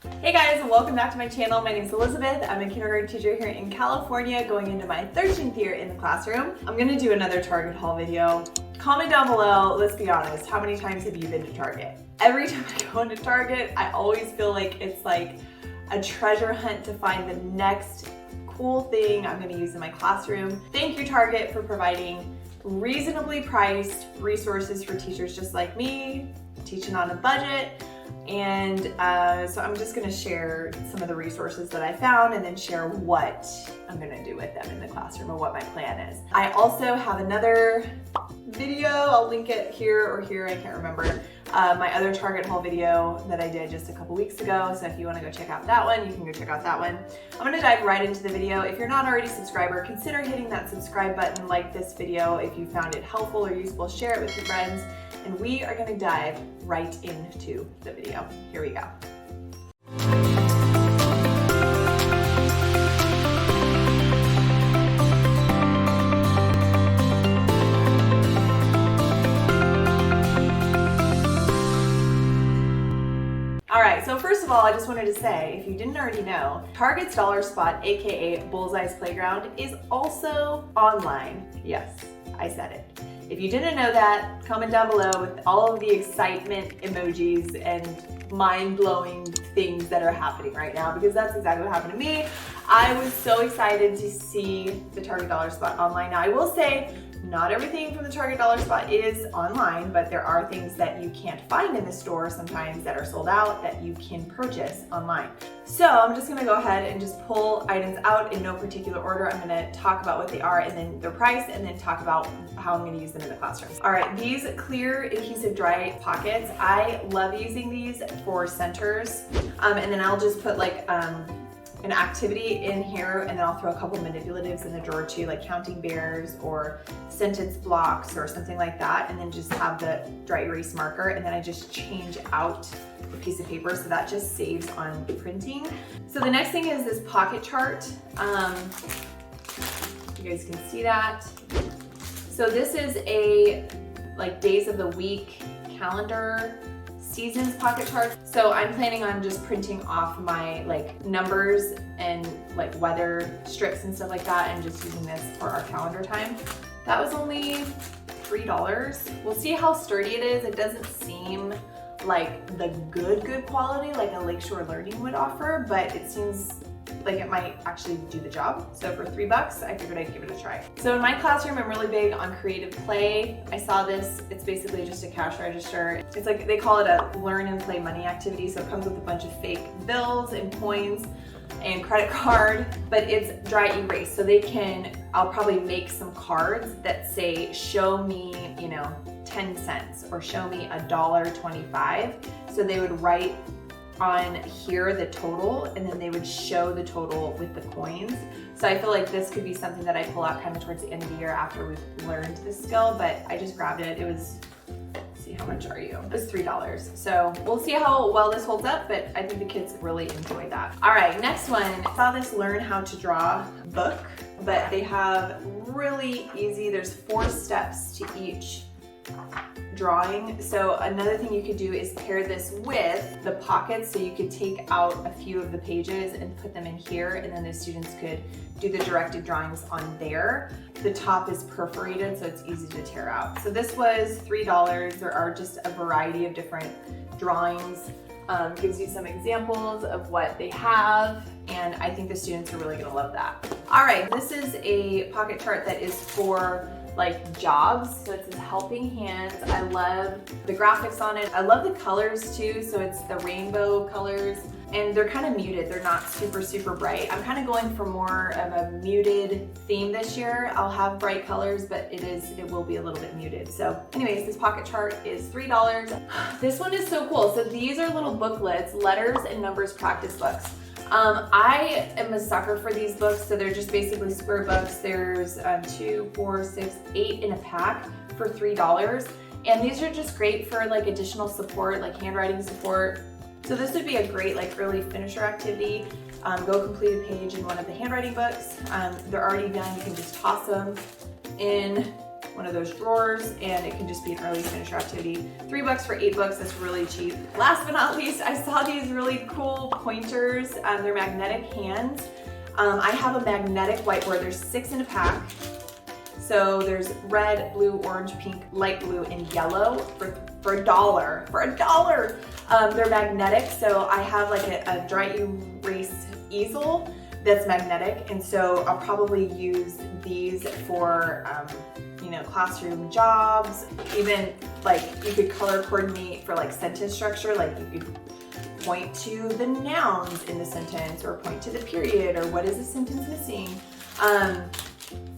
Hey guys, and welcome back to my channel. My name is Elizabeth. I'm a kindergarten teacher here in California going into my 13th year in the classroom. I'm gonna do another Target haul video. Comment down below, let's be honest, how many times have you been to Target? Every time I go into Target, I always feel like it's like a treasure hunt to find the next cool thing I'm gonna use in my classroom. Thank you, Target, for providing reasonably priced resources for teachers just like me, teaching on a budget. And so I'm just gonna share some of the resources that I found and then share what I'm gonna do with them in the classroom or what my plan is. I also have another video, I'll link it here or here, I can't remember. My other Target haul video that I did just a couple weeks ago. So if you wanna go check out that one, you can go check out that one. I'm gonna dive right into the video. If you're not already a subscriber, consider hitting that subscribe button, like this video. If you found it helpful or useful, share it with your friends. And we are gonna dive right into the video. Here we go. All right, so first of all, I just wanted to say, if you didn't already know, Target's Dollar Spot, AKA Bullseye's Playground, is also online. Yes, I said it. If you didn't know that, comment down below with all of the excitement emojis and mind-blowing things that are happening right now, because that's exactly what happened to me. I was so excited to see the Target Dollar Spot online. Now, I will say, not everything from the Target Dollar Spot is online, but there are things that you can't find in the store sometimes that are sold out that you can purchase online. So I'm just gonna go ahead and just pull items out in no particular order. I'm gonna talk about what they are and then their price, and then talk about how I'm gonna use them in the classroom. All right, these clear adhesive dry pockets, I love using these for centers. And then I'll just put like, an activity in here, and then I'll throw a couple manipulatives in the drawer too, like counting bears or sentence blocks or something like that, and then just have the dry erase marker, and then I just change out the piece of paper, so that just saves on printing. So the next thing is this pocket chart. You guys can see that. So this is a like days of the week calendar, seasons pocket chart. So I'm planning on just printing off my like numbers and like weather strips and stuff like that, and just using this for our calendar time. That was only $3. We'll see how sturdy it is. It doesn't seem like the good quality like a Lakeshore Learning would offer, but it seems like it might actually do the job. So for $3, I figured I'd give it a try. So in my classroom, I'm really big on creative play. I saw this, it's basically just a cash register. It's like, they call it a learn and play money activity. So it comes with a bunch of fake bills and coins and credit card, but it's dry erase. So they can, I'll probably make some cards that say, show me, 10 cents or show me $1.25. So they would write on here the total, and then they would show the total with the coins. So I feel like this could be something that I pull out kind of towards the end of the year after we've learned this skill, but I just grabbed it. It was, let's see, how much are you? It was $3. So we'll see how well this holds up, but I think the kids really enjoy that. All right, next one. I saw this Learn How to Draw book, but they have really easy, there's 4 steps to each drawing. So another thing you could do is pair this with the pockets, so you could take out a few of the pages and put them in here, and then the students could do the directed drawings on there. The top is perforated, so it's easy to tear out. So this was $3. There are just a variety of different drawings. Gives you some examples of what they have, and I think the students are really gonna love that. All right, this is a pocket chart that is for like jobs, so it says helping hands. I love the graphics on it. I love the colors too, so it's the rainbow colors, and they're kind of muted. They're not super bright. I'm kind of going for more of a muted theme this year. I'll have bright colors, but it will be a little bit muted. So anyways, this pocket chart is $3. This one is so cool. So these are little booklets, letters and numbers practice books. I am a sucker for these books. So they're just basically square books. There's 2, 4, 6, 8 in a pack for $3. And these are just great for like additional support, like handwriting support. So this would be a great like early finisher activity. Go complete a page in one of the handwriting books. They're already done. You can just toss them in one of those drawers, and it can just be an early finisher activity. $3 for 8 books, that's really cheap. Last but not least, I saw these really cool pointers. They're magnetic hands. I have a magnetic whiteboard. There's 6 in a pack. So there's red, blue, orange, pink, light blue, and yellow for $1. For $1! They're magnetic, so I have like a dry erase easel that's magnetic, and so I'll probably use these for you know, classroom jobs. Even like you could color coordinate for like sentence structure, like you could point to the nouns in the sentence or point to the period or what is the sentence missing.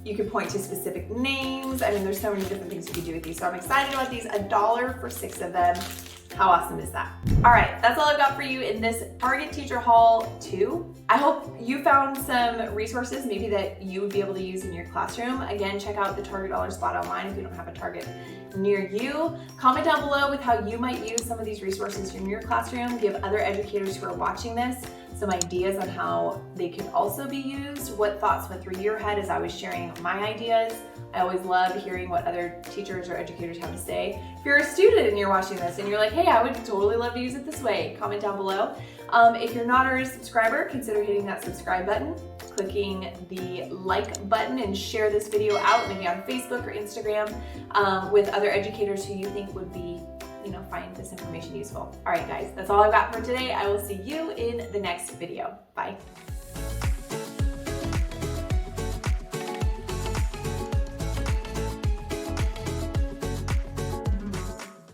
You could point to specific names. I mean, there's so many different things you could do with these. So I'm excited about these. $1 for 6 of them. How awesome is that? All right, that's all I've got for you in this Target Teacher Haul 2. I hope you found some resources maybe that you would be able to use in your classroom. Again, check out the Target Dollar Spot online if you don't have a Target near you. Comment down below with how you might use some of these resources in your classroom. Give other educators who are watching this some ideas on how they could also be used. What thoughts went through your head as I was sharing my ideas. I always love hearing what other teachers or educators have to say. If you're a student and you're watching this and you're like, hey, I would totally love to use it this way, comment down below. If you're not already a subscriber, consider hitting that subscribe button, clicking the like button, and share this video out maybe on Facebook or Instagram with other educators who you think would be, you know, find this information useful. All right, guys, that's all I've got for today. I will see you in the next video. Bye.